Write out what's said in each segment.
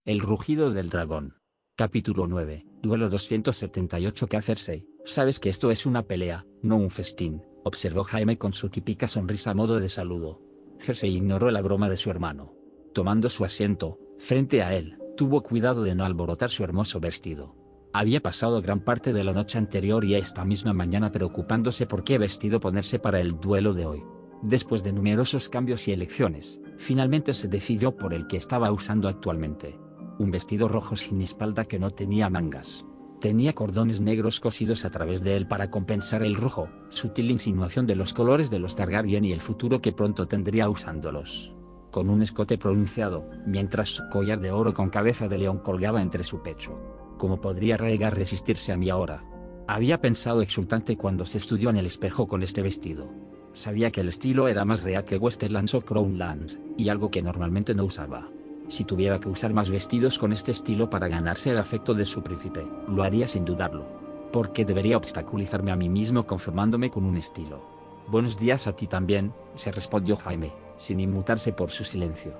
El rugido del dragón. Capítulo 9. Duelo 278. ¿Qué hacerse? Sabes que esto es una pelea, no un festín, observó Jaime con su típica sonrisa a modo de saludo. Cersei ignoró la broma de su hermano. Tomando su asiento, frente a él, tuvo cuidado de no alborotar su hermoso vestido. Había pasado gran parte de la noche anterior y esta misma mañana preocupándose por qué vestido ponerse para el duelo de hoy. Después de numerosos cambios y elecciones, finalmente se decidió por el que estaba usando actualmente. Un vestido rojo sin espalda que no tenía mangas. Tenía cordones negros cosidos a través de él para compensar el rojo, sutil insinuación de los colores de los Targaryen y el futuro que pronto tendría usándolos. Con un escote pronunciado, mientras su collar de oro con cabeza de león colgaba entre su pecho. ¿Cómo podría Rhaegar resistirse a mí ahora? Había pensado exultante cuando se estudió en el espejo con este vestido. Sabía que el estilo era más real que Westerlands o Crownlands, y algo que normalmente no usaba. Si tuviera que usar más vestidos con este estilo para ganarse el afecto de su príncipe, lo haría sin dudarlo. ¿Por qué debería obstaculizarme a mí mismo conformándome con un estilo? Buenos días a ti también, se respondió Jaime, sin inmutarse por su silencio.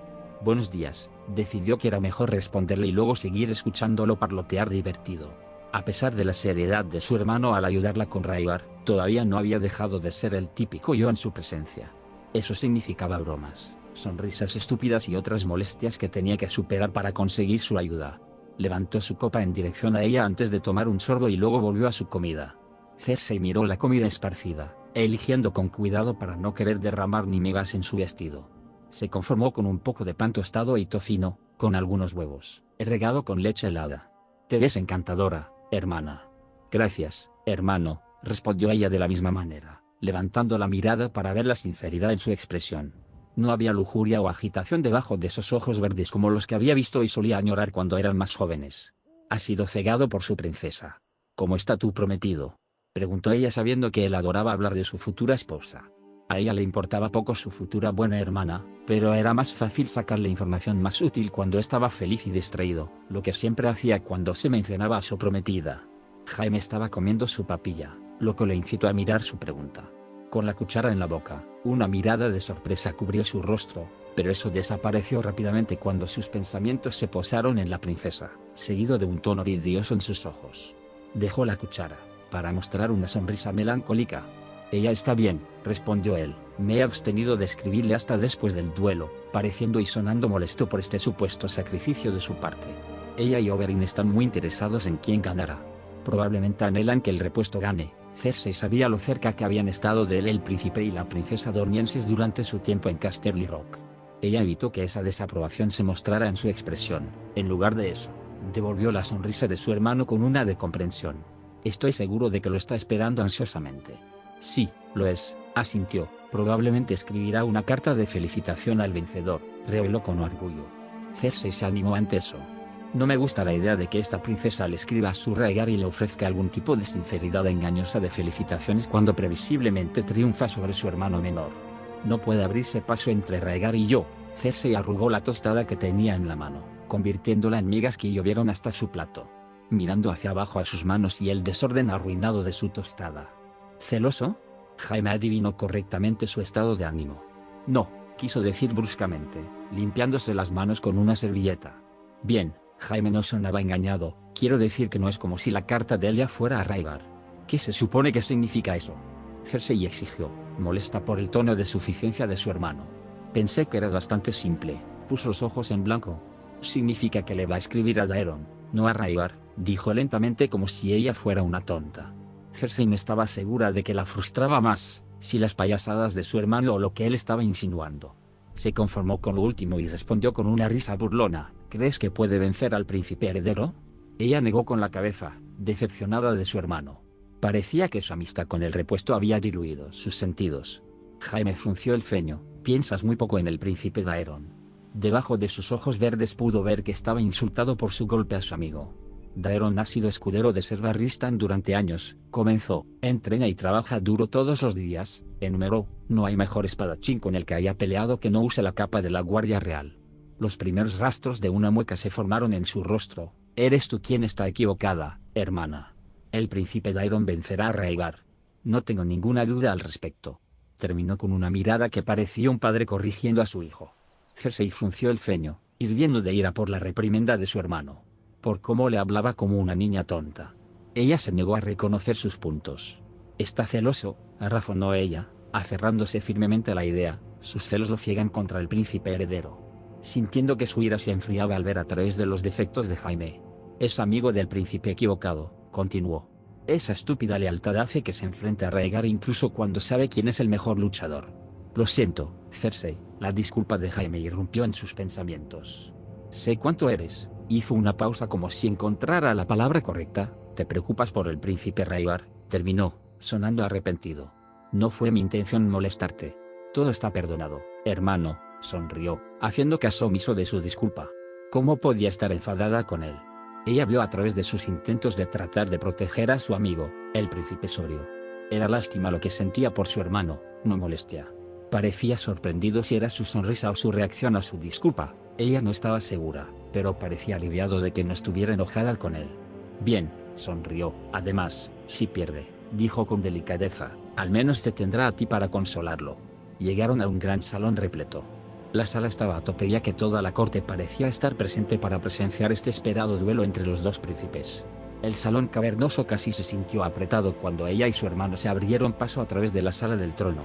Buenos días, decidió que era mejor responderle y luego seguir escuchándolo parlotear divertido. A pesar de la seriedad de su hermano al ayudarla con Rhaegar, todavía no había dejado de ser el típico yo en su presencia. Eso significaba bromas, sonrisas estúpidas y otras molestias que tenía que superar para conseguir su ayuda. Levantó su copa en dirección a ella antes de tomar un sorbo y luego volvió a su comida. Cersei miró la comida esparcida, eligiendo con cuidado para no querer derramar ni migas en su vestido. Se conformó con un poco de pan tostado y tocino, con algunos huevos, regado con leche helada. Te ves encantadora, hermana. Gracias, hermano, respondió ella de la misma manera, levantando la mirada para ver la sinceridad en su expresión. No había lujuria o agitación debajo de esos ojos verdes como los que había visto y solía añorar cuando eran más jóvenes. ¿Has sido cegado por su princesa? ¿Cómo está tu prometido? Preguntó ella sabiendo que él adoraba hablar de su futura esposa. A ella le importaba poco su futura buena hermana, pero era más fácil sacarle información más útil cuando estaba feliz y distraído, lo que siempre hacía cuando se mencionaba a su prometida. Jaime estaba comiendo su papilla, lo que le incitó a mirar su pregunta. Con la cuchara en la boca, una mirada de sorpresa cubrió su rostro, pero eso desapareció rápidamente cuando sus pensamientos se posaron en la princesa, seguido de un tono vidrioso en sus ojos. Dejó la cuchara, para mostrar una sonrisa melancólica. Ella está bien, respondió él. Me he abstenido de escribirle hasta después del duelo, pareciendo y sonando molesto por este supuesto sacrificio de su parte. Ella y Oberyn están muy interesados en quién ganará. Probablemente anhelan que el repuesto gane. Cersei sabía lo cerca que habían estado de él el príncipe y la princesa dornienses durante su tiempo en Casterly Rock. Ella evitó que esa desaprobación se mostrara en su expresión. En lugar de eso, devolvió la sonrisa de su hermano con una de comprensión. Estoy seguro de que lo está esperando ansiosamente. Sí, lo es, asintió. Probablemente escribirá una carta de felicitación al vencedor, reveló con orgullo. Cersei se animó ante eso. No me gusta la idea de que esta princesa le escriba a su Rhaegar y le ofrezca algún tipo de sinceridad engañosa de felicitaciones cuando previsiblemente triunfa sobre su hermano menor. No puede abrirse paso entre Rhaegar y yo. Cersei arrugó la tostada que tenía en la mano, convirtiéndola en migas que llovieron hasta su plato. Mirando hacia abajo a sus manos y el desorden arruinado de su tostada. ¿Celoso? Jaime adivinó correctamente su estado de ánimo. No, quiso decir bruscamente, limpiándose las manos con una servilleta. Bien, Jaime no sonaba engañado, quiero decir que no es como si la carta de ella fuera a Rhaegar. ¿Qué se supone que significa eso? Cersei exigió, molesta por el tono de suficiencia de su hermano. Pensé que era bastante simple, puso los ojos en blanco. Significa que le va a escribir a Daeron, no a Rhaegar, dijo lentamente como si ella fuera una tonta. Cersei no estaba segura de que la frustraba más, si las payasadas de su hermano o lo que él estaba insinuando. Se conformó con lo último y respondió con una risa burlona, ¿crees que puede vencer al príncipe heredero? Ella negó con la cabeza, decepcionada de su hermano. Parecía que su amistad con el repuesto había diluido sus sentidos. Jaime frunció el ceño, piensas muy poco en el príncipe Daeron. Debajo de sus ojos verdes pudo ver que estaba insultado por su golpe a su amigo. Daeron ha sido escudero de Ser Barristan durante años, comenzó, entrena y trabaja duro todos los días, enumeró, no hay mejor espadachín con el que haya peleado que no use la capa de la Guardia Real. Los primeros rastros de una mueca se formaron en su rostro. Eres tú quien está equivocada, hermana. El príncipe Daeron vencerá a Rhaegar. No tengo ninguna duda al respecto. Terminó con una mirada que parecía un padre corrigiendo a su hijo. Cersei frunció el ceño, hirviendo de ira por la reprimenda de su hermano, por cómo le hablaba como una niña tonta. Ella se negó a reconocer sus puntos. «Está celoso», razonó ella, aferrándose firmemente a la idea, sus celos lo ciegan contra el príncipe heredero. Sintiendo que su ira se enfriaba al ver a través de los defectos de Jaime. «Es amigo del príncipe equivocado», continuó. «Esa estúpida lealtad hace que se enfrente a Rhaegar incluso cuando sabe quién es el mejor luchador». «Lo siento, Cersei», la disculpa de Jaime irrumpió en sus pensamientos. «Sé cuánto eres», hizo una pausa como si encontrara la palabra correcta. «Te preocupas por el príncipe Rhaegar», terminó, sonando arrepentido. «No fue mi intención molestarte. Todo está perdonado, hermano», sonrió, haciendo caso omiso de su disculpa. ¿Cómo podía estar enfadada con él? Ella vio a través de sus intentos de tratar de proteger a su amigo, el príncipe sobrio. Era lástima lo que sentía por su hermano, no molestia. Parecía sorprendido si era su sonrisa o su reacción a su disculpa. Ella no estaba segura, pero parecía aliviado de que no estuviera enojada con él. «Bien», sonrió. «Además, si pierde», dijo con delicadeza, «al menos te tendrá a ti para consolarlo». Llegaron a un gran salón repleto. La sala estaba a tope ya que toda la corte parecía estar presente para presenciar este esperado duelo entre los dos príncipes. El salón cavernoso casi se sintió apretado cuando ella y su hermano se abrieron paso a través de la sala del trono.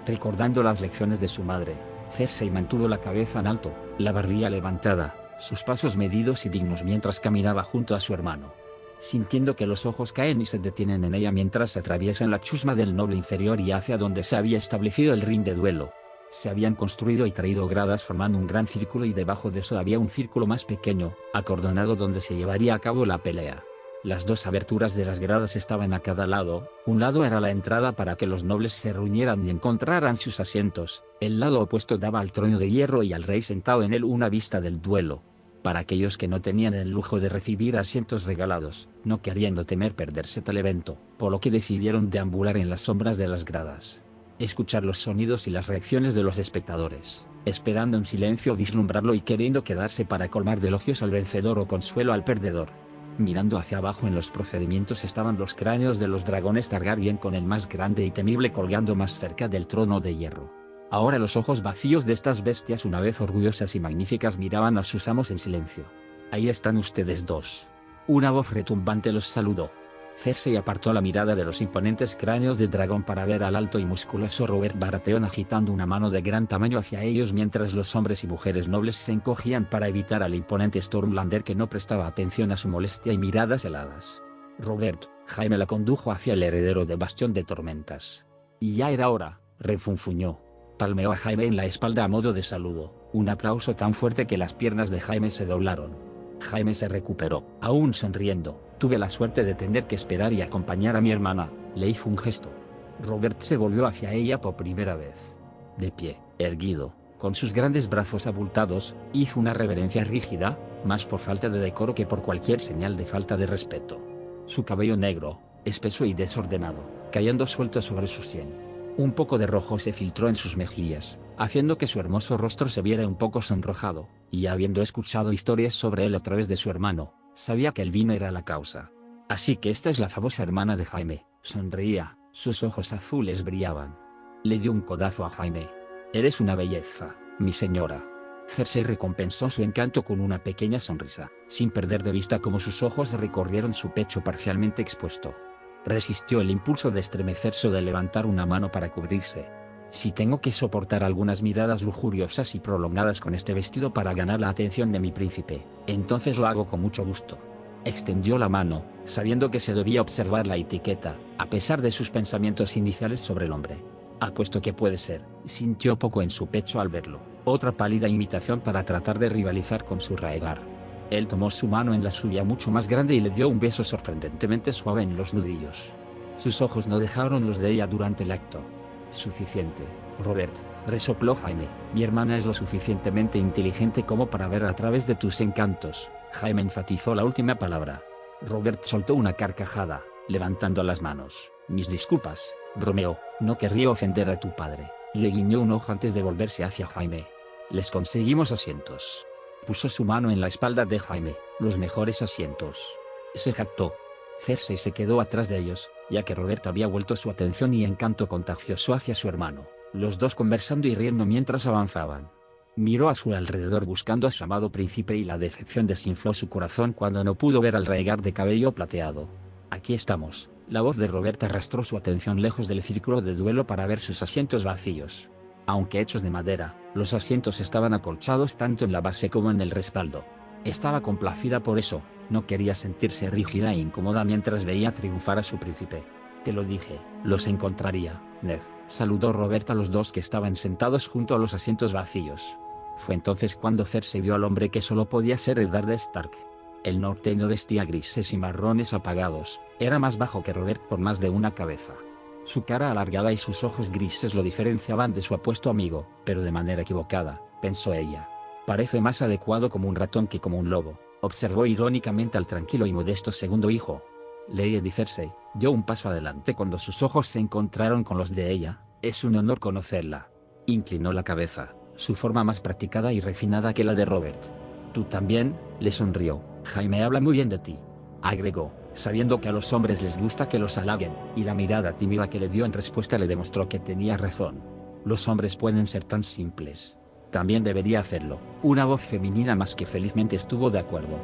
Recordando las lecciones de su madre, Cersei mantuvo la cabeza en alto, la barbilla levantada, sus pasos medidos y dignos mientras caminaba junto a su hermano. Sintiendo que los ojos caen y se detienen en ella mientras atraviesan la chusma del noble inferior y hacia donde se había establecido el ring de duelo. Se habían construido y traído gradas formando un gran círculo y debajo de eso había un círculo más pequeño, acordonado donde se llevaría a cabo la pelea. Las dos aberturas de las gradas estaban a cada lado, un lado era la entrada para que los nobles se reunieran y encontraran sus asientos, el lado opuesto daba al trono de hierro y al rey sentado en él una vista del duelo. Para aquellos que no tenían el lujo de recibir asientos regalados, no queriendo temer perderse tal evento, por lo que decidieron deambular en las sombras de las gradas. Escuchar los sonidos y las reacciones de los espectadores, esperando en silencio vislumbrarlo y queriendo quedarse para colmar de elogios al vencedor o consuelo al perdedor. Mirando hacia abajo en los procedimientos estaban los cráneos de los dragones Targaryen con el más grande y temible colgando más cerca del trono de hierro. Ahora los ojos vacíos de estas bestias una vez orgullosas y magníficas miraban a sus amos en silencio. «Ahí están ustedes dos». Una voz retumbante los saludó. Cersei apartó la mirada de los imponentes cráneos de dragón para ver al alto y musculoso Robert Baratheon agitando una mano de gran tamaño hacia ellos mientras los hombres y mujeres nobles se encogían para evitar al imponente Stormlander que no prestaba atención a su molestia y miradas heladas. «Robert», Jaime la condujo hacia el heredero de Bastión de Tormentas. «Y ya era hora», refunfuñó. Palmeó a Jaime en la espalda a modo de saludo, un aplauso tan fuerte que las piernas de Jaime se doblaron. Jaime se recuperó, aún sonriendo. «Tuve la suerte de tener que esperar y acompañar a mi hermana», le hizo un gesto. Robert se volvió hacia ella por primera vez. De pie, erguido, con sus grandes brazos abultados, hizo una reverencia rígida, más por falta de decoro que por cualquier señal de falta de respeto. Su cabello negro, espeso y desordenado, cayendo suelto sobre su sien. Un poco de rojo se filtró en sus mejillas, haciendo que su hermoso rostro se viera un poco sonrojado, y habiendo escuchado historias sobre él a través de su hermano, sabía que el vino era la causa. «Así que esta es la famosa hermana de Jaime», sonreía, sus ojos azules brillaban. Le dio un codazo a Jaime. «Eres una belleza, mi señora». Cersei recompensó su encanto con una pequeña sonrisa, sin perder de vista cómo sus ojos recorrieron su pecho parcialmente expuesto. Resistió el impulso de estremecerse o de levantar una mano para cubrirse. «Si tengo que soportar algunas miradas lujuriosas y prolongadas con este vestido para ganar la atención de mi príncipe, entonces lo hago con mucho gusto». Extendió la mano, sabiendo que se debía observar la etiqueta, a pesar de sus pensamientos iniciales sobre el hombre. «Apuesto que puede ser», sintió poco en su pecho al verlo, otra pálida imitación para tratar de rivalizar con su Rhaegar. Él tomó su mano en la suya mucho más grande y le dio un beso sorprendentemente suave en los nudillos. Sus ojos no dejaron los de ella durante el acto. «Suficiente, Robert», resopló Jaime. «Mi hermana es lo suficientemente inteligente como para ver a través de tus encantos». Jaime enfatizó la última palabra. Robert soltó una carcajada, levantando las manos. «Mis disculpas», bromeó, «no querría ofender a tu padre». Le guiñó un ojo antes de volverse hacia Jaime. «Les conseguimos asientos». Puso su mano en la espalda de Jaime. «Los mejores asientos». Se jactó. Cersei se quedó atrás de ellos, ya que Robert había vuelto su atención y encanto contagioso hacia su hermano, los dos conversando y riendo mientras avanzaban. Miró a su alrededor buscando a su amado príncipe y la decepción desinfló su corazón cuando no pudo ver al Rhaegar de cabello plateado. Aquí estamos. La voz de Robert arrastró su atención lejos del círculo de duelo para ver sus asientos vacíos. Aunque hechos de madera, los asientos estaban acolchados tanto en la base como en el respaldo. Estaba complacida por eso, no quería sentirse rígida e incómoda mientras veía triunfar a su príncipe. Te lo dije, los encontraría, Ned, saludó Robert a los dos que estaban sentados junto a los asientos vacíos. Fue entonces cuando Cersei vio al hombre que solo podía ser Eddard Stark. El norteño vestía grises y marrones apagados, era más bajo que Robert por más de una cabeza. Su cara alargada y sus ojos grises lo diferenciaban de su apuesto amigo, pero de manera equivocada, pensó ella. Parece más adecuado como un ratón que como un lobo, observó irónicamente al tranquilo y modesto segundo hijo. Lady Cersei dio un paso adelante cuando sus ojos se encontraron con los de ella. Es un honor conocerla. Inclinó la cabeza, su forma más practicada y refinada que la de Robert. Tú también, le sonrió. Jaime habla muy bien de ti, agregó, sabiendo que a los hombres les gusta que los halaguen, y la mirada tímida que le dio en respuesta le demostró que tenía razón. Los hombres pueden ser tan simples. También debería hacerlo. Una voz femenina más que felizmente estuvo de acuerdo.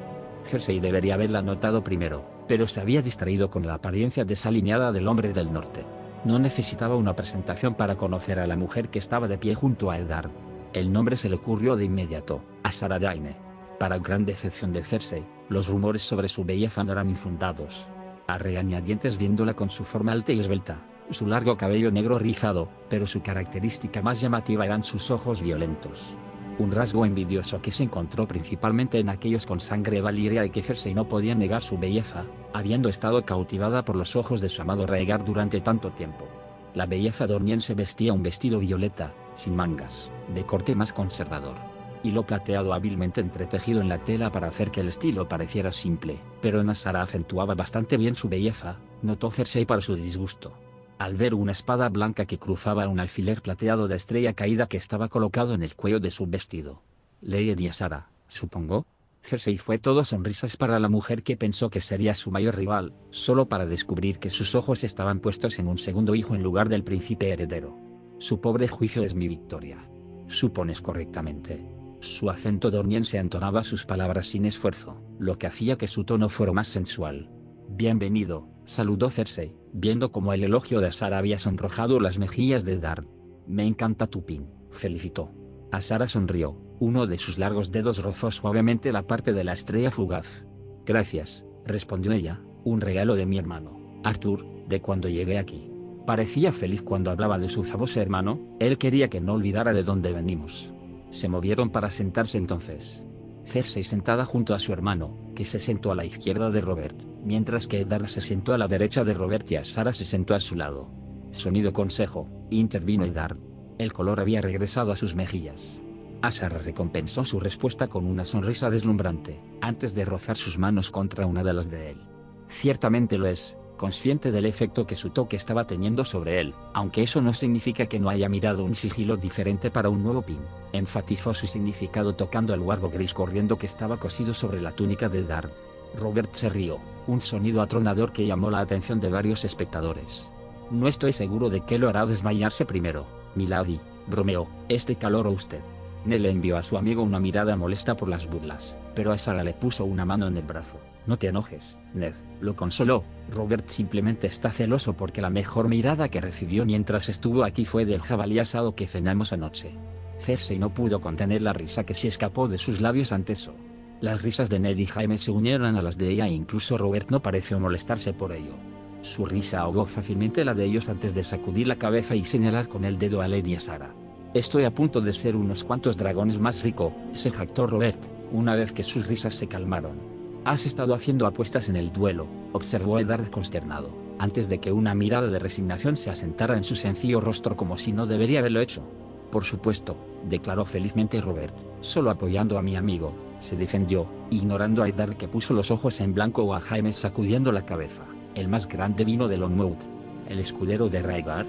Cersei debería haberla notado primero, pero se había distraído con la apariencia desalineada del hombre del norte. No necesitaba una presentación para conocer a la mujer que estaba de pie junto a Eddard. El nombre se le ocurrió de inmediato, Azara Dayne. Para gran decepción de Cersei, los rumores sobre su belleza no eran infundados. A regañadientes viéndola con su forma alta y esbelta, su largo cabello negro rizado, pero su característica más llamativa eran sus ojos violentos. Un rasgo envidioso que se encontró principalmente en aquellos con sangre valiria y que Cersei no podía negar su belleza, habiendo estado cautivada por los ojos de su amado Rhaegar durante tanto tiempo. La belleza dorniense vestía un vestido violeta, sin mangas, de corte más conservador. Hilo plateado hábilmente entretejido en la tela para hacer que el estilo pareciera simple, pero en Azara acentuaba bastante bien su belleza, notó Cersei para su disgusto. Al ver una espada blanca que cruzaba un alfiler plateado de estrella caída que estaba colocado en el cuello de su vestido. Lady Azara, supongo. Cersei fue todo sonrisas para la mujer que pensó que sería su mayor rival, solo para descubrir que sus ojos estaban puestos en un segundo hijo en lugar del príncipe heredero. Su pobre juicio es mi victoria. Supones correctamente. Su acento dorniense entonaba sus palabras sin esfuerzo, lo que hacía que su tono fuera más sensual. Bienvenido, saludó Cersei, viendo cómo el elogio de Azara había sonrojado las mejillas de Eddard. Me encanta tu pin, felicitó. Azara sonrió, uno de sus largos dedos rozó suavemente la parte de la estrella fugaz. Gracias, respondió ella, un regalo de mi hermano, Arthur, de cuando llegué aquí. Parecía feliz cuando hablaba de su famoso hermano, él quería que no olvidara de dónde venimos. Se movieron para sentarse entonces. Cersei sentada junto a su hermano, que se sentó a la izquierda de Robert, mientras que Eddard se sentó a la derecha de Robert y Azara se sentó a su lado. Sonido consejo, intervino Eddard. El color había regresado a sus mejillas. Azara recompensó su respuesta con una sonrisa deslumbrante, antes de rozar sus manos contra una de las de él. Ciertamente lo es, consciente del efecto que su toque estaba teniendo sobre él, aunque eso no significa que no haya mirado un sigilo diferente para un nuevo pin. Enfatizó su significado tocando el huargo gris corriendo que estaba cosido sobre la túnica de Eddard. Robert se rió, un sonido atronador que llamó la atención de varios espectadores. No estoy seguro de que lo hará desmayarse primero, milady, bromeó, ¿este calor o usted? Ned le envió a su amigo una mirada molesta por las burlas, pero Azara le puso una mano en el brazo. No te enojes, Ned, lo consoló. Robert simplemente está celoso porque la mejor mirada que recibió mientras estuvo aquí fue del jabalí asado que cenamos anoche. Cersei no pudo contener la risa que se escapó de sus labios ante eso. Las risas de Ned y Jaime se unieron a las de ella e incluso Robert no pareció molestarse por ello. Su risa ahogó fácilmente la de ellos antes de sacudir la cabeza y señalar con el dedo a Lady Azara. Estoy a punto de ser unos cuantos dragones más rico, se jactó Robert, una vez que sus risas se calmaron. Has estado haciendo apuestas en el duelo, observó Eddard consternado, antes de que una mirada de resignación se asentara en su sencillo rostro como si no debería haberlo hecho. Por supuesto, declaró felizmente Robert, solo apoyando a mi amigo, se defendió, ignorando a Eddard que puso los ojos en blanco o a Jaime sacudiendo la cabeza. El más grande vino de Lonmouth. ¿El escudero de Rhaegar?,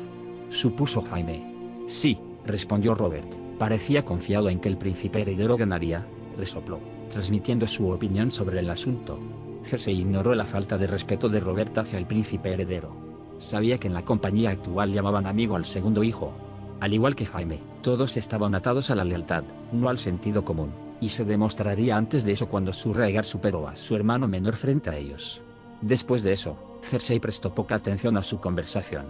supuso Jaime. Sí, respondió Robert, parecía confiado en que el príncipe heredero ganaría, resopló, transmitiendo su opinión sobre el asunto. Cersei ignoró la falta de respeto de Robert hacia el príncipe heredero. Sabía que en la compañía actual llamaban amigo al segundo hijo. Al igual que Jaime, todos estaban atados a la lealtad, no al sentido común, y se demostraría antes de eso cuando su Rhaegar superó a su hermano menor frente a ellos. Después de eso, Cersei prestó poca atención a su conversación.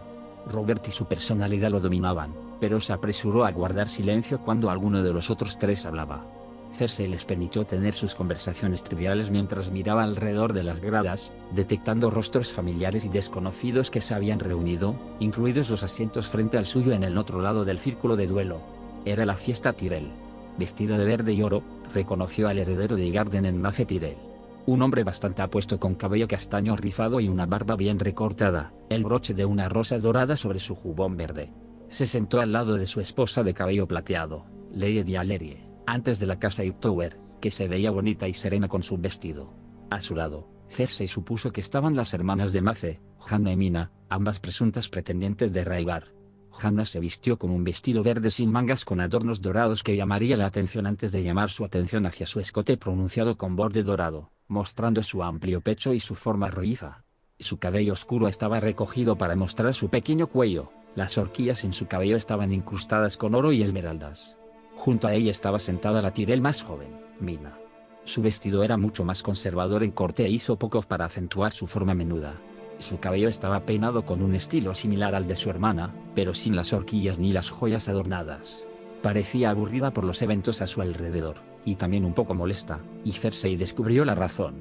Robert y su personalidad lo dominaban, pero se apresuró a guardar silencio cuando alguno de los otros tres hablaba. Cersei les permitió tener sus conversaciones triviales mientras miraba alrededor de las gradas, detectando rostros familiares y desconocidos que se habían reunido, incluidos los asientos frente al suyo en el otro lado del círculo de duelo. Era la fiesta Tyrell. Vestida de verde y oro, reconoció al heredero de Higarden en Mace Tyrell. Un hombre bastante apuesto con cabello castaño rizado y una barba bien recortada, el broche de una rosa dorada sobre su jubón verde. Se sentó al lado de su esposa de cabello plateado, Lady Allerie, antes de la casa Hightower, que se veía bonita y serena con su vestido. A su lado, Cersei supuso que estaban las hermanas de Mace, Hanna y Mina, ambas presuntas pretendientes de Rhaegar. Hanna se vistió con un vestido verde sin mangas con adornos dorados que llamaría la atención antes de llamar su atención hacia su escote pronunciado con borde dorado, mostrando su amplio pecho y su forma rolliza. Su cabello oscuro estaba recogido para mostrar su pequeño cuello, las horquillas en su cabello estaban incrustadas con oro y esmeraldas. Junto a ella estaba sentada la Tyrell más joven, Mina. Su vestido era mucho más conservador en corte e hizo poco para acentuar su forma menuda. Su cabello estaba peinado con un estilo similar al de su hermana, pero sin las horquillas ni las joyas adornadas. Parecía aburrida por los eventos a su alrededor, y también un poco molesta, y Cersei descubrió la razón.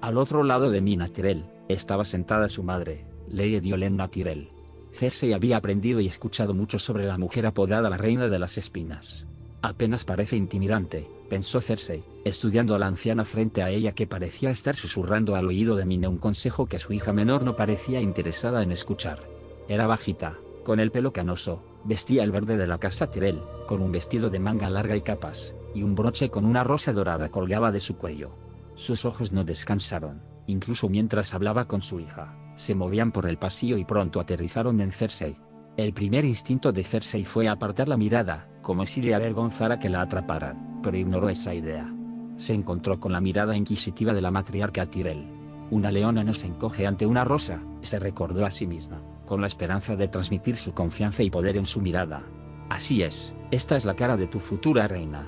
Al otro lado de Mina Tyrell, estaba sentada su madre, Lady Olenna Tyrell. Cersei había aprendido y escuchado mucho sobre la mujer apodada la Reina de las Espinas. Apenas parece intimidante, pensó Cersei, estudiando a la anciana frente a ella que parecía estar susurrando al oído de Mina un consejo que su hija menor no parecía interesada en escuchar. Era bajita, con el pelo canoso, vestía el verde de la casa Tyrell, con un vestido de manga larga y capas, y un broche con una rosa dorada colgaba de su cuello. Sus ojos no descansaron, incluso mientras hablaba con su hija, se movían por el pasillo y pronto aterrizaron en Cersei. El primer instinto de Cersei fue apartar la mirada, como si le avergonzara que la atraparan, pero ignoró esa idea. Se encontró con la mirada inquisitiva de la matriarca Tyrell. Una leona no se encoge ante una rosa, se recordó a sí misma, con la esperanza de transmitir su confianza y poder en su mirada. Así es, esta es la cara de tu futura reina.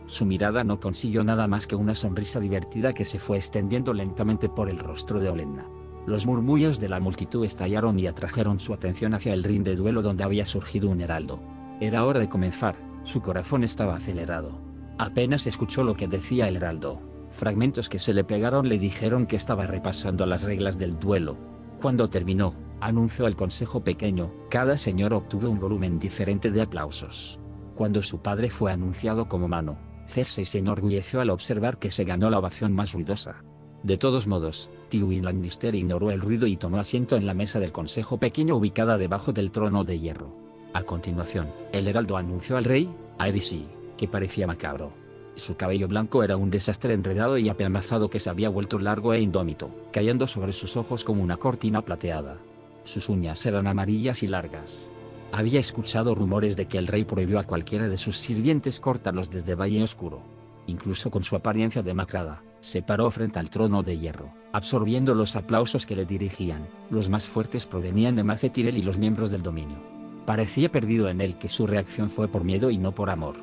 Su mirada no consiguió nada más que una sonrisa divertida que se fue extendiendo lentamente por el rostro de Olenna. Los murmullos de la multitud estallaron y atrajeron su atención hacia el ring de duelo donde había surgido un heraldo. Era hora de comenzar, su corazón estaba acelerado. Apenas escuchó lo que decía el heraldo. Fragmentos que se le pegaron le dijeron que estaba repasando las reglas del duelo. Cuando terminó, anunció al consejo pequeño, cada señor obtuvo un volumen diferente de aplausos. Cuando su padre fue anunciado como mano, Cersei se enorgulleció al observar que se ganó la ovación más ruidosa. De todos modos, Tywin Lannister ignoró el ruido y tomó asiento en la mesa del consejo pequeño ubicada debajo del trono de hierro. A continuación, el heraldo anunció al rey, Aerys, que parecía macabro. Su cabello blanco era un desastre enredado y apelmazado que se había vuelto largo e indómito, cayendo sobre sus ojos como una cortina plateada. Sus uñas eran amarillas y largas. Había escuchado rumores de que el rey prohibió a cualquiera de sus sirvientes cortarlos desde Valle Oscuro. Incluso con su apariencia demacrada, se paró frente al trono de hierro, absorbiendo los aplausos que le dirigían. Los más fuertes provenían de Mace Tyrell y los miembros del dominio. Parecía perdido en él que su reacción fue por miedo y no por amor.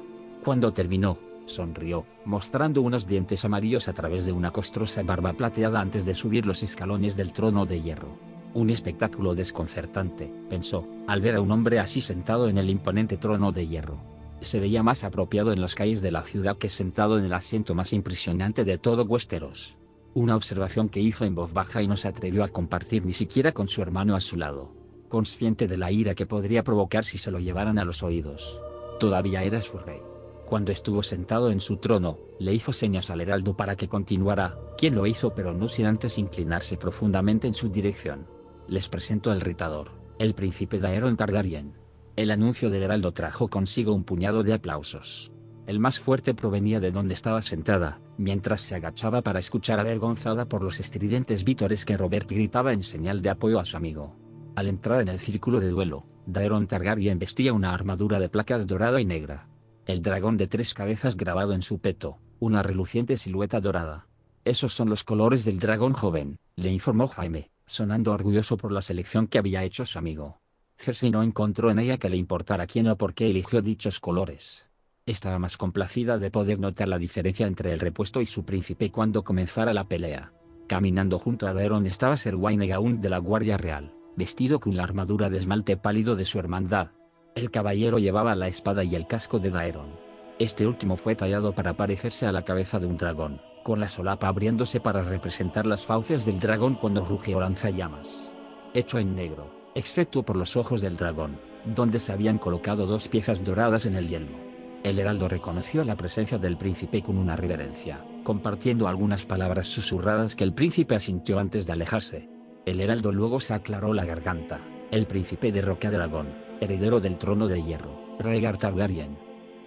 Cuando terminó, sonrió, mostrando unos dientes amarillos a través de una costrosa barba plateada antes de subir los escalones del trono de hierro. Un espectáculo desconcertante, pensó, al ver a un hombre así sentado en el imponente trono de hierro. Se veía más apropiado en las calles de la ciudad que sentado en el asiento más impresionante de todo Westeros. Una observación que hizo en voz baja y no se atrevió a compartir ni siquiera con su hermano a su lado, consciente de la ira que podría provocar si se lo llevaran a los oídos. Todavía era su rey. Cuando estuvo sentado en su trono, le hizo señas al heraldo para que continuara, quien lo hizo pero no sin antes inclinarse profundamente en su dirección. Les presento al retador, el príncipe Daeron Targaryen. El anuncio del heraldo trajo consigo un puñado de aplausos. El más fuerte provenía de donde estaba sentada, mientras se agachaba para escuchar avergonzada por los estridentes vítores que Robert gritaba en señal de apoyo a su amigo. Al entrar en el círculo de duelo, Daeron Targaryen vestía una armadura de placas dorada y negra. El dragón de 3 cabezas grabado en su peto, una reluciente silueta dorada. Esos son los colores del dragón joven, le informó Jaime, sonando orgulloso por la selección que había hecho su amigo. Cersei no encontró en ella que le importara quién o por qué eligió dichos colores. Estaba más complacida de poder notar la diferencia entre el repuesto y su príncipe cuando comenzara la pelea. Caminando junto a Daeron estaba Ser Wynegaun de la Guardia Real, vestido con la armadura de esmalte pálido de su hermandad. El caballero llevaba la espada y el casco de Daeron. Este último fue tallado para parecerse a la cabeza de un dragón, con la solapa abriéndose para representar las fauces del dragón cuando ruge o lanza llamas. Hecho en negro, excepto por los ojos del dragón, donde se habían colocado dos piezas doradas en el yelmo. El heraldo reconoció la presencia del príncipe con una reverencia, compartiendo algunas palabras susurradas que el príncipe asintió antes de alejarse. El heraldo luego se aclaró la garganta. El príncipe de Rocadragón, heredero del trono de hierro, Rhaegar Targaryen.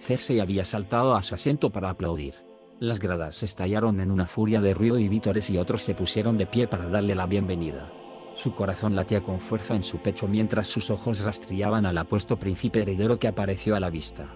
Cersei había saltado a su asiento para aplaudir. Las gradas estallaron en una furia de ruido y vítores y otros se pusieron de pie para darle la bienvenida. Su corazón latía con fuerza en su pecho mientras sus ojos rastreaban al apuesto príncipe heredero que apareció a la vista.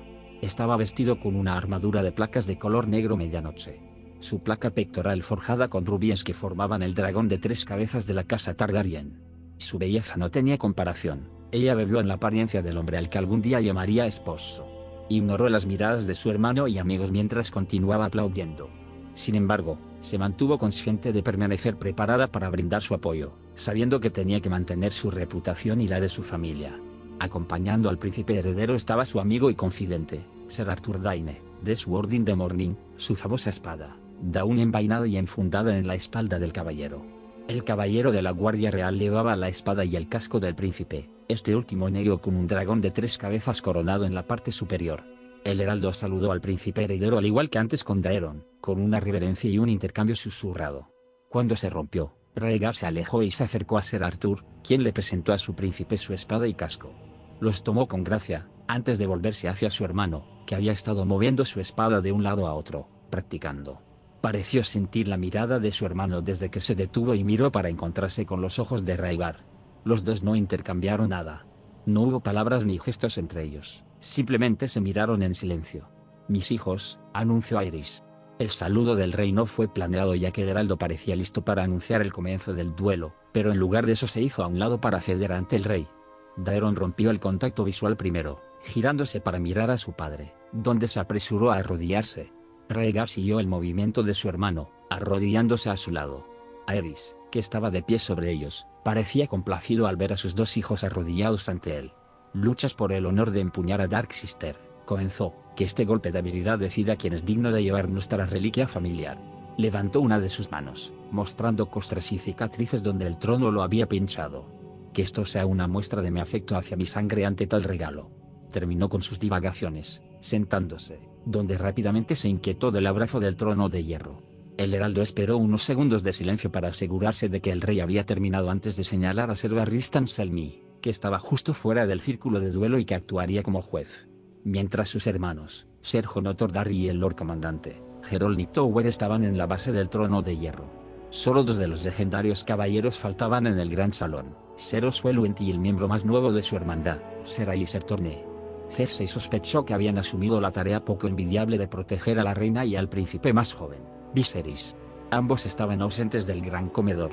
Estaba vestido con una armadura de placas de color negro medianoche. Su placa pectoral forjada con rubíes que formaban el dragón de 3 cabezas de la casa Targaryen. Su belleza no tenía comparación. Ella bebió en la apariencia del hombre al que algún día llamaría esposo. Ignoró las miradas de su hermano y amigos mientras continuaba aplaudiendo. Sin embargo, se mantuvo consciente de permanecer preparada para brindar su apoyo, sabiendo que tenía que mantener su reputación y la de su familia. Acompañando al príncipe heredero estaba su amigo y confidente, Ser Arthur Dayne, de su Orden de Morning, su famosa espada, aún envainada y enfundada en la espalda del caballero. El caballero de la Guardia Real llevaba la espada y el casco del príncipe, este último negro con un dragón de 3 cabezas coronado en la parte superior. El heraldo saludó al príncipe heredero al igual que antes con Daeron, con una reverencia y un intercambio susurrado. Cuando se rompió, Rhaegar se alejó y se acercó a Ser Arthur, quien le presentó a su príncipe su espada y casco. Los tomó con gracia, antes de volverse hacia su hermano, que había estado moviendo su espada de un lado a otro, practicando. Pareció sentir la mirada de su hermano desde que se detuvo y miró para encontrarse con los ojos de Rhaegar. Los dos no intercambiaron nada. No hubo palabras ni gestos entre ellos, simplemente se miraron en silencio. «Mis hijos», anunció Aerys. El saludo del rey no fue planeado ya que el heraldo parecía listo para anunciar el comienzo del duelo, pero en lugar de eso se hizo a un lado para ceder ante el rey. Daeron rompió el contacto visual primero, girándose para mirar a su padre, donde se apresuró a arrodillarse. Rhaegar siguió el movimiento de su hermano, arrodillándose a su lado. Aerys, que estaba de pie sobre ellos, parecía complacido al ver a sus dos hijos arrodillados ante él. «Luchas por el honor de empuñar a Dark Sister», comenzó, «que este golpe de habilidad decida quién es digno de llevar nuestra reliquia familiar». Levantó una de sus manos, mostrando costras y cicatrices donde el trono lo había pinchado. «Que esto sea una muestra de mi afecto hacia mi sangre ante tal regalo». Terminó con sus divagaciones, sentándose, donde rápidamente se inquietó del abrazo del trono de hierro. El heraldo esperó unos segundos de silencio para asegurarse de que el rey había terminado antes de señalar a Ser Barristan Selmy, que estaba justo fuera del círculo de duelo y que actuaría como juez. Mientras sus hermanos, Ser Honotor Darry y el Lord Comandante, Geralt Niptower estaban en la base del trono de hierro. Solo 2 de los legendarios caballeros faltaban en el gran salón, Ser Oswell y el miembro más nuevo de su hermandad, Ser Alyser Torne. Cersei sospechó que habían asumido la tarea poco envidiable de proteger a la reina y al príncipe más joven, Viserys. Ambos estaban ausentes del gran comedor.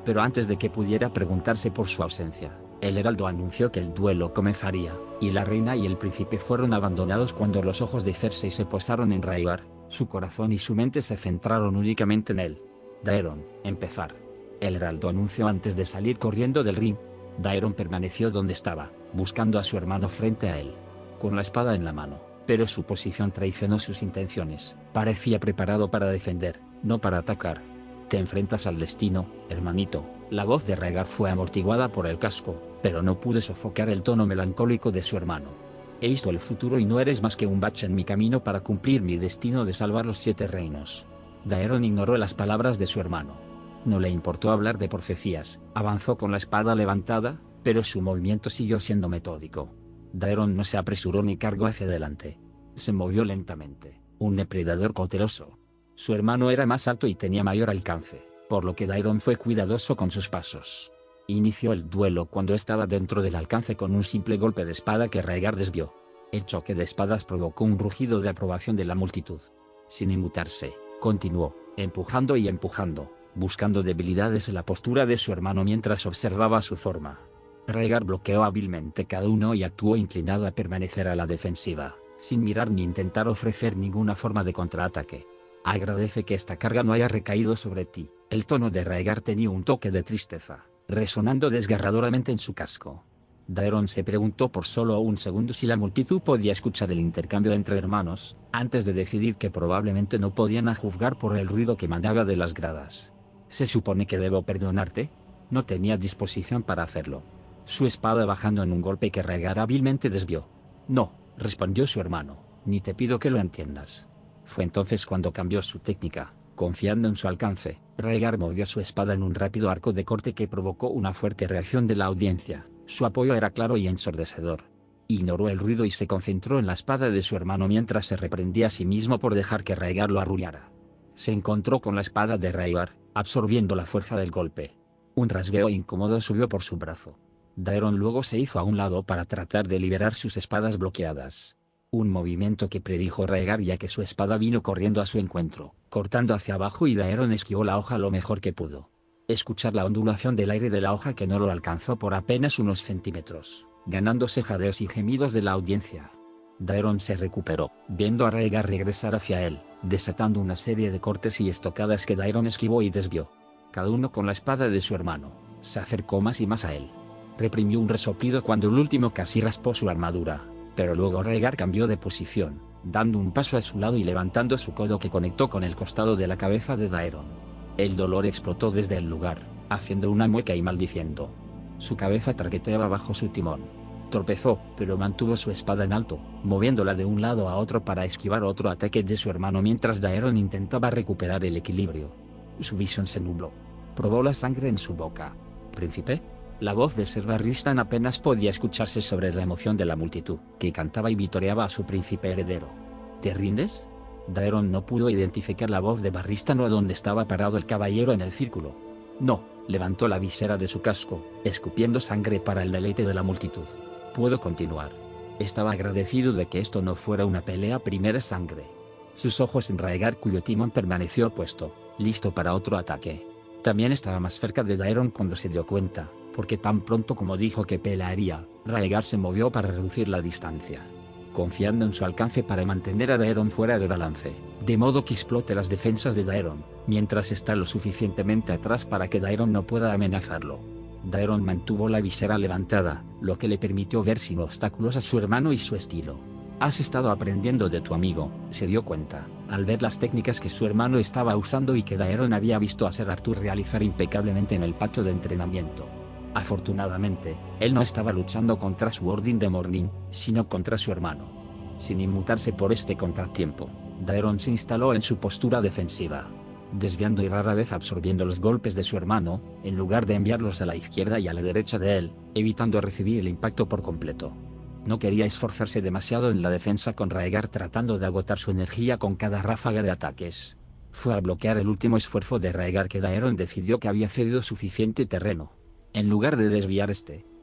Pero antes de que pudiera preguntarse por su ausencia, el heraldo anunció que el duelo comenzaría, y la reina y el príncipe fueron abandonados cuando los ojos de Cersei se posaron en Rhaegar. Su corazón y su mente se centraron únicamente en él. «Daeron, empezar», el heraldo anunció antes de salir corriendo del ring. Daeron permaneció donde estaba, buscando a su hermano frente a él, con la espada en la mano, pero su posición traicionó sus intenciones. Parecía preparado para defender, no para atacar. «Te enfrentas al destino, hermanito». La voz de Rhaegar fue amortiguada por el casco, pero no pude sofocar el tono melancólico de su hermano. «He visto el futuro y no eres más que un bache en mi camino para cumplir mi destino de salvar los 7 reinos». Daeron ignoró las palabras de su hermano. No le importó hablar de profecías, avanzó con la espada levantada, pero su movimiento siguió siendo metódico. Daeron no se apresuró ni cargó hacia adelante. Se movió lentamente, un depredador cauteloso. Su hermano era más alto y tenía mayor alcance, por lo que Daeron fue cuidadoso con sus pasos. Inició el duelo cuando estaba dentro del alcance con un simple golpe de espada que Rhaegar desvió. El choque de espadas provocó un rugido de aprobación de la multitud. Sin inmutarse, continuó, empujando y empujando, buscando debilidades en la postura de su hermano mientras observaba su forma. Rhaegar bloqueó hábilmente cada uno y actuó inclinado a permanecer a la defensiva, sin mirar ni intentar ofrecer ninguna forma de contraataque. Agradece que esta carga no haya recaído sobre ti. El tono de Rhaegar tenía un toque de tristeza, resonando desgarradoramente en su casco. Daeron se preguntó por solo un segundo si la multitud podía escuchar el intercambio entre hermanos, antes de decidir que probablemente no podían a juzgar por el ruido que emanaba de las gradas. ¿Se supone que debo perdonarte? No tenía disposición para hacerlo. Su espada bajando en un golpe que Rhaegar hábilmente desvió. No, respondió su hermano, ni te pido que lo entiendas. Fue entonces cuando cambió su técnica. Confiando en su alcance, Rhaegar movió su espada en un rápido arco de corte que provocó una fuerte reacción de la audiencia. Su apoyo era claro y ensordecedor. Ignoró el ruido y se concentró en la espada de su hermano mientras se reprendía a sí mismo por dejar que Rhaegar lo arrullara. Se encontró con la espada de Rhaegar, absorbiendo la fuerza del golpe. Un rasgueo incómodo subió por su brazo. Daeron luego se hizo a un lado para tratar de liberar sus espadas bloqueadas. Un movimiento que predijo Rhaegar ya que su espada vino corriendo a su encuentro, cortando hacia abajo y Daeron esquivó la hoja lo mejor que pudo. Escuchar la ondulación del aire de la hoja que no lo alcanzó por apenas unos centímetros, ganándose jadeos y gemidos de la audiencia. Daeron se recuperó, viendo a Rhaegar regresar hacia él, desatando una serie de cortes y estocadas que Daeron esquivó y desvió. Cada uno con la espada de su hermano, se acercó más y más a él. Reprimió un resoplido cuando el último casi raspó su armadura, pero luego Rhaegar cambió de posición, dando un paso a su lado y levantando su codo que conectó con el costado de la cabeza de Daeron. El dolor explotó desde el lugar, haciendo una mueca y maldiciendo. Su cabeza traqueteaba bajo su timón. Tropezó, pero mantuvo su espada en alto, moviéndola de un lado a otro para esquivar otro ataque de su hermano mientras Daeron intentaba recuperar el equilibrio. Su visión se nubló. Probó la sangre en su boca. ¿Príncipe? La voz de Ser Barristan apenas podía escucharse sobre la emoción de la multitud, que cantaba y vitoreaba a su príncipe heredero. ¿Te rindes? Daeron no pudo identificar la voz de Barristan o dónde estaba parado el caballero en el círculo. No, levantó la visera de su casco, escupiendo sangre para el deleite de la multitud. Puedo continuar. Estaba agradecido de que esto no fuera una pelea primera sangre. Sus ojos en Rhaegar cuyo timón permaneció puesto, listo para otro ataque. También estaba más cerca de Daeron cuando se dio cuenta, porque tan pronto como dijo que pelearía, Rhaegar se movió para reducir la distancia, confiando en su alcance para mantener a Daeron fuera de balance, de modo que explote las defensas de Daeron, mientras está lo suficientemente atrás para que Daeron no pueda amenazarlo. Daeron mantuvo la visera levantada, lo que le permitió ver sin obstáculos a su hermano y su estilo. Has estado aprendiendo de tu amigo, se dio cuenta, al ver las técnicas que su hermano estaba usando y que Daeron había visto a Ser Arthur realizar impecablemente en el patio de entrenamiento. Afortunadamente, él no estaba luchando contra su Orden de Morning, sino contra su hermano. Sin inmutarse por este contratiempo, Daeron se instaló en su postura defensiva, desviando y rara vez absorbiendo los golpes de su hermano, en lugar de enviarlos a la izquierda y a la derecha de él, evitando recibir el impacto por completo. No quería esforzarse demasiado en la defensa con Rhaegar tratando de agotar su energía con cada ráfaga de ataques. Fue al bloquear el último esfuerzo de Rhaegar que Daeron decidió que había cedido suficiente terreno. En lugar de desviar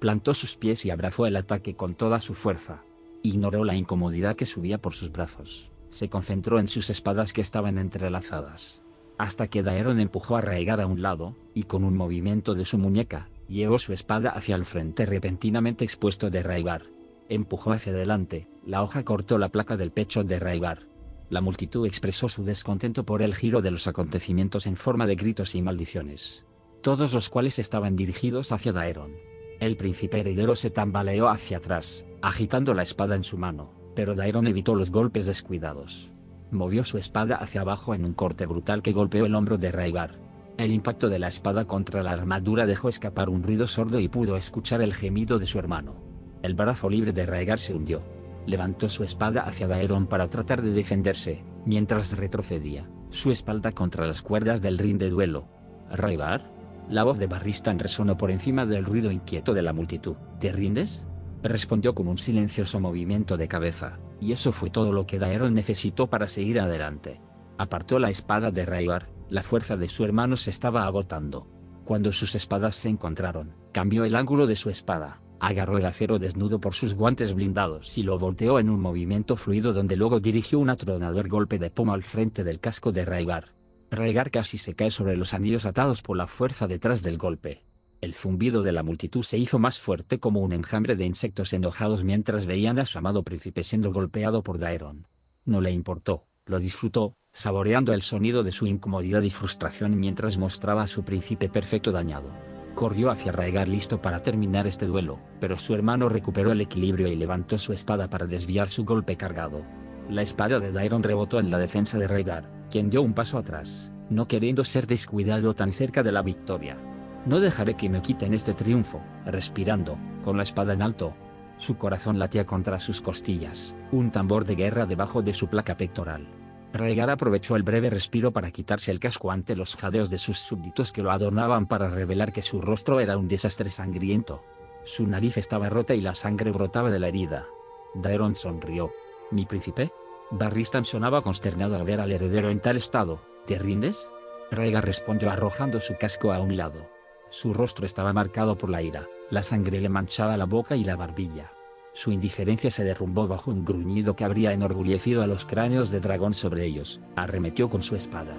plantó sus pies y abrazó el ataque con toda su fuerza. Ignoró la incomodidad que subía por sus brazos. Se concentró en sus espadas que estaban entrelazadas. Hasta que Daeron empujó a Rhaegar a un lado, y con un movimiento de su muñeca, llevó su espada hacia el frente repentinamente expuesto de Rhaegar. Empujó hacia adelante, la hoja cortó la placa del pecho de Rhaegar. La multitud expresó su descontento por el giro de los acontecimientos en forma de gritos y maldiciones, todos los cuales estaban dirigidos hacia Daeron. El príncipe heredero se tambaleó hacia atrás, agitando la espada en su mano, pero Daeron evitó los golpes descuidados. Movió su espada hacia abajo en un corte brutal que golpeó el hombro de Rhaegar. El impacto de la espada contra la armadura dejó escapar un ruido sordo y pudo escuchar el gemido de su hermano. El brazo libre de Rhaegar se hundió. Levantó su espada hacia Daeron para tratar de defenderse, mientras retrocedía, su espalda contra las cuerdas del ring de duelo. ¿Rhaegar? La voz de Barristan resonó por encima del ruido inquieto de la multitud. ¿Te rindes? Respondió con un silencioso movimiento de cabeza, y eso fue todo lo que Daeron necesitó para seguir adelante. Apartó la espada de Rhaegar, la fuerza de su hermano se estaba agotando. Cuando sus espadas se encontraron, cambió el ángulo de su espada, agarró el acero desnudo por sus guantes blindados y lo volteó en un movimiento fluido donde luego dirigió un atronador golpe de pomo al frente del casco de Rhaegar. Rhaegar casi se cae sobre los anillos atados por la fuerza detrás del golpe. El zumbido de la multitud se hizo más fuerte como un enjambre de insectos enojados mientras veían a su amado príncipe siendo golpeado por Daeron. No le importó, lo disfrutó, saboreando el sonido de su incomodidad y frustración mientras mostraba a su príncipe perfecto dañado. Corrió hacia Rhaegar listo para terminar este duelo, pero su hermano recuperó el equilibrio y levantó su espada para desviar su golpe cargado. La espada de Daeron rebotó en la defensa de Rhaegar, quien dio un paso atrás, no queriendo ser descuidado tan cerca de la victoria. No dejaré que me quiten este triunfo, respirando, con la espada en alto. Su corazón latía contra sus costillas, un tambor de guerra debajo de su placa pectoral. Rhaegar aprovechó el breve respiro para quitarse el casco ante los jadeos de sus súbditos que lo adornaban para revelar que su rostro era un desastre sangriento. Su nariz estaba rota y la sangre brotaba de la herida. Daeron sonrió. ¿Mi príncipe? Barristan sonaba consternado al ver al heredero en tal estado. ¿Te rindes? Rhaegar respondió arrojando su casco a un lado. Su rostro estaba marcado por la ira, la sangre le manchaba la boca y la barbilla. Su indiferencia se derrumbó bajo un gruñido que habría enorgullecido a los cráneos de dragón sobre ellos. Arremetió con su espada.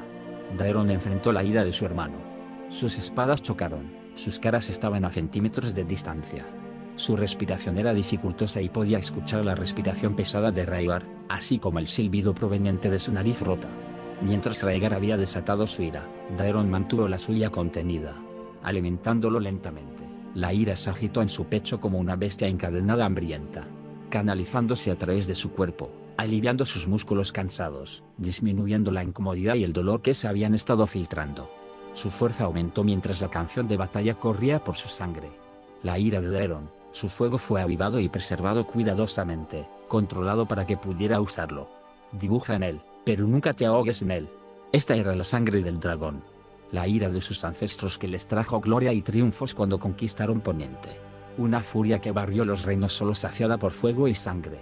Daeron enfrentó la ira de su hermano. Sus espadas chocaron, sus caras estaban a centímetros de distancia. Su respiración era dificultosa y podía escuchar la respiración pesada de Rhaegar, así como el silbido proveniente de su nariz rota. Mientras Rhaegar había desatado su ira, Daeron mantuvo la suya contenida, alimentándolo lentamente. La ira se agitó en su pecho como una bestia encadenada hambrienta, canalizándose a través de su cuerpo, aliviando sus músculos cansados, disminuyendo la incomodidad y el dolor que se habían estado filtrando. Su fuerza aumentó mientras la canción de batalla corría por su sangre. La ira de Daeron, su fuego fue avivado y preservado cuidadosamente, controlado para que pudiera usarlo. Dibuja en él, pero nunca te ahogues en él. Esta era la sangre del dragón. La ira de sus ancestros que les trajo gloria y triunfos cuando conquistaron Poniente. Una furia que barrió los reinos solo saciada por fuego y sangre.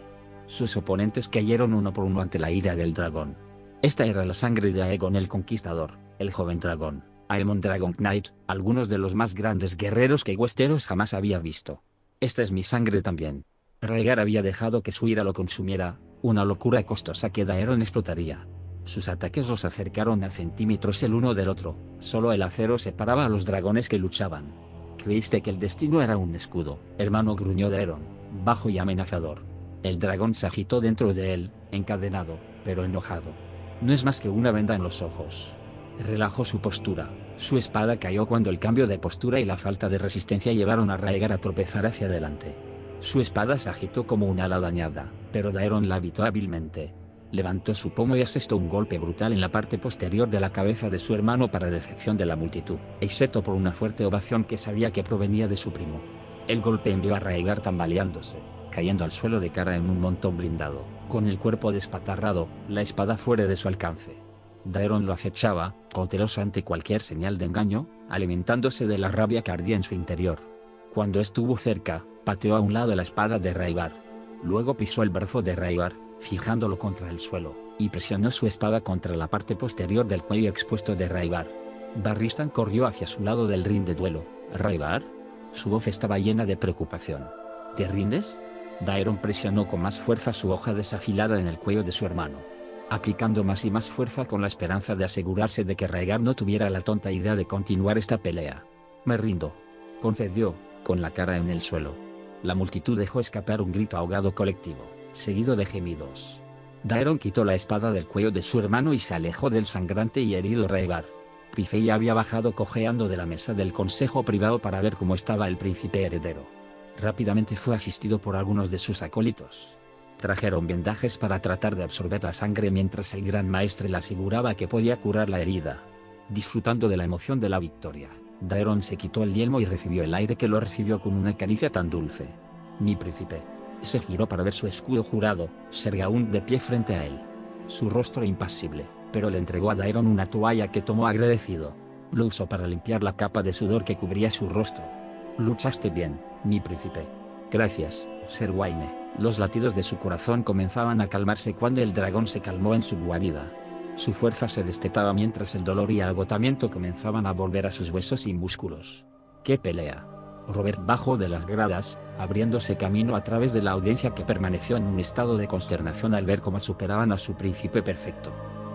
Sus oponentes cayeron uno por uno ante la ira del dragón. Esta era la sangre de Aegon el Conquistador, el joven dragón, Aemon Dragon Knight, algunos de los más grandes guerreros que Westeros jamás había visto. Esta es mi sangre también. Rhaegar había dejado que su ira lo consumiera, una locura costosa que Daeron explotaría. Sus ataques los acercaron a centímetros el uno del otro, solo el acero separaba a los dragones que luchaban. ¿Creíste que el destino era un escudo, hermano? Gruñó Daeron, bajo y amenazador. El dragón se agitó dentro de él, encadenado, pero enojado. No es más que una venda en los ojos. Relajó su postura, su espada cayó cuando el cambio de postura y la falta de resistencia llevaron a Rhaegar a tropezar hacia adelante. Su espada se agitó como una ala dañada, pero Daeron la evitó hábilmente. Levantó su pomo y asestó un golpe brutal en la parte posterior de la cabeza de su hermano para decepción de la multitud, excepto por una fuerte ovación que sabía que provenía de su primo. El golpe envió a Rhaegar tambaleándose, cayendo al suelo de cara en un montón blindado, con el cuerpo despatarrado, la espada fuera de su alcance. Daeron lo acechaba, cauteloso ante cualquier señal de engaño, alimentándose de la rabia que ardía en su interior. Cuando estuvo cerca, pateó a un lado la espada de Rhaegar. Luego pisó el brazo de Rhaegar, fijándolo contra el suelo, y presionó su espada contra la parte posterior del cuello expuesto de Rhaegar. Barristan corrió hacia su lado del ring de duelo. ¿Rhaegar? Su voz estaba llena de preocupación. ¿Te rindes? Daeron presionó con más fuerza su hoja desafilada en el cuello de su hermano, aplicando más y más fuerza con la esperanza de asegurarse de que Rhaegar no tuviera la tonta idea de continuar esta pelea. Me rindo, concedió, con la cara en el suelo. La multitud dejó escapar un grito ahogado colectivo, seguido de gemidos. Daeron quitó la espada del cuello de su hermano y se alejó del sangrante y herido Rhaegar. Pifei había bajado cojeando de la mesa del consejo privado para ver cómo estaba el príncipe heredero. Rápidamente fue asistido por algunos de sus acólitos. Trajeron vendajes para tratar de absorber la sangre mientras el gran maestre le aseguraba que podía curar la herida. Disfrutando de la emoción de la victoria, Daeron se quitó el yelmo y recibió el aire que lo recibió con una caricia tan dulce. Mi príncipe. Se giró para ver su escudo jurado, Sergaún de pie frente a él. Su rostro impasible, pero le entregó a Daeron una toalla que tomó agradecido. Lo usó para limpiar la capa de sudor que cubría su rostro. Luchaste bien, mi príncipe. Gracias, Ser Wayne. Los latidos de su corazón comenzaban a calmarse cuando el dragón se calmó en su guarida. Su fuerza se destetaba mientras el dolor y el agotamiento comenzaban a volver a sus huesos y músculos. ¡Qué pelea! Robert bajó de las gradas, abriéndose camino a través de la audiencia que permaneció en un estado de consternación al ver cómo superaban a su príncipe perfecto.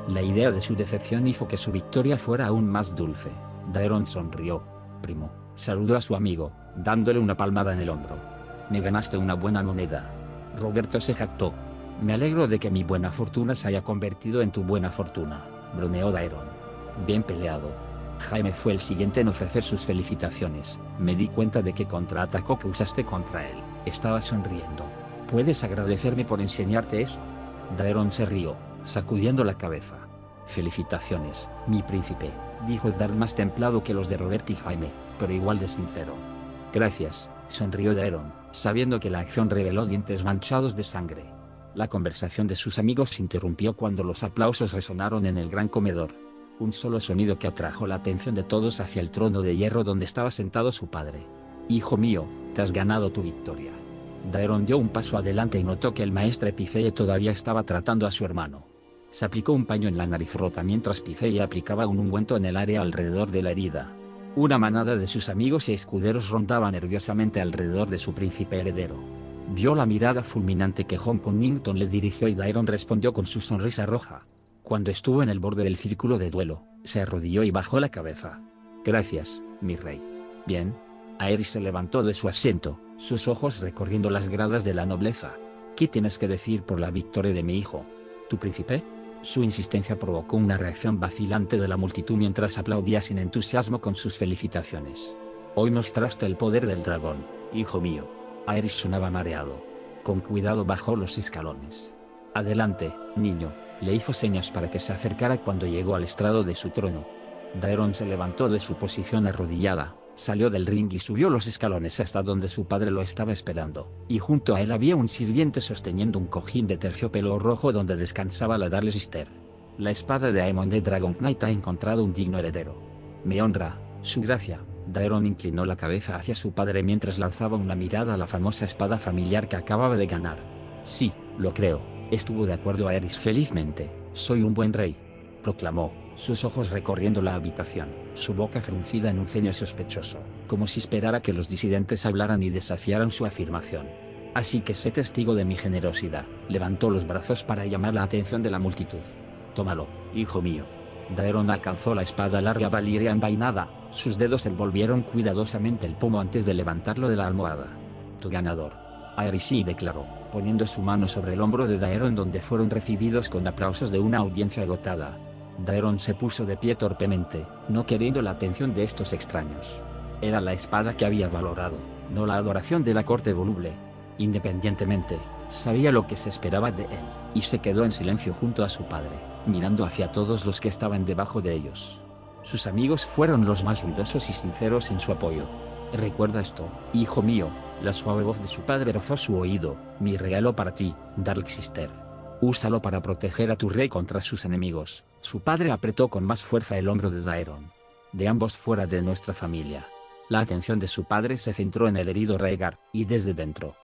La idea de su decepción hizo que su victoria fuera aún más dulce. Daeron sonrió. Primo. Saludó a su amigo, dándole una palmada en el hombro. Me ganaste una buena moneda. Roberto se jactó. Me alegro de que mi buena fortuna se haya convertido en tu buena fortuna, bromeó Daeron. Bien peleado. Jaime fue el siguiente en ofrecer sus felicitaciones. Me di cuenta de que contraatacó que usaste contra él. Estaba sonriendo. ¿Puedes agradecerme por enseñarte eso? Daeron se rió, sacudiendo la cabeza. Felicitaciones, mi príncipe, dijo Dart más templado que los de Robert y Jaime, pero igual de sincero. Gracias, sonrió Daeron, sabiendo que la acción reveló dientes manchados de sangre. La conversación de sus amigos se interrumpió cuando los aplausos resonaron en el gran comedor. Un solo sonido que atrajo la atención de todos hacia el trono de hierro donde estaba sentado su padre. Hijo mío, te has ganado tu victoria. Daeron dio un paso adelante y notó que el maestre Epifeye todavía estaba tratando a su hermano. Se aplicó un paño en la nariz rota mientras Epifeye aplicaba un ungüento en el área alrededor de la herida. Una manada de sus amigos y escuderos rondaba nerviosamente alrededor de su príncipe heredero. Vio la mirada fulminante que Hong Konnington le dirigió y Daeron respondió con su sonrisa roja. Cuando estuvo en el borde del círculo de duelo, se arrodilló y bajó la cabeza. Gracias, mi rey. Bien. Aerys se levantó de su asiento, sus ojos recorriendo las gradas de la nobleza. ¿Qué tienes que decir por la victoria de mi hijo? ¿Tu príncipe? Su insistencia provocó una reacción vacilante de la multitud mientras aplaudía sin entusiasmo con sus felicitaciones. Hoy mostraste el poder del dragón, hijo mío. Aerys sonaba mareado. Con cuidado bajó los escalones. Adelante, niño, le hizo señas para que se acercara cuando llegó al estrado de su trono. Daeron se levantó de su posición arrodillada, salió del ring y subió los escalones hasta donde su padre lo estaba esperando, y junto a él había un sirviente sosteniendo un cojín de terciopelo rojo donde descansaba la Darle Sister. La espada de Aemon de Dragon Knight ha encontrado un digno heredero. Me honra, su gracia. Daeron inclinó la cabeza hacia su padre mientras lanzaba una mirada a la famosa espada familiar que acababa de ganar. Sí, lo creo, estuvo de acuerdo Aerys felizmente. Soy un buen rey, proclamó, sus ojos recorriendo la habitación, su boca fruncida en un ceño sospechoso, como si esperara que los disidentes hablaran y desafiaran su afirmación. Así que sé testigo de mi generosidad. Levantó los brazos para llamar la atención de la multitud. Tómalo, hijo mío. Daeron alcanzó la espada larga Valyria envainada, sus dedos envolvieron cuidadosamente el pomo antes de levantarlo de la almohada. Tu ganador. Aerys sí declaró, poniendo su mano sobre el hombro de Daeron donde fueron recibidos con aplausos de una audiencia agotada. Daeron se puso de pie torpemente, no queriendo la atención de estos extraños. Era la espada que había valorado, no la adoración de la corte voluble. Independientemente, sabía lo que se esperaba de él, y se quedó en silencio junto a su padre, mirando hacia todos los que estaban debajo de ellos. Sus amigos fueron los más ruidosos y sinceros en su apoyo. Recuerda esto, hijo mío, la suave voz de su padre rozó su oído, mi regalo para ti, Dark Sister. Úsalo para proteger a tu rey contra sus enemigos. Su padre apretó con más fuerza el hombro de Daeron. De ambos fuera de nuestra familia. La atención de su padre se centró en el herido Rhaegar, y desde dentro,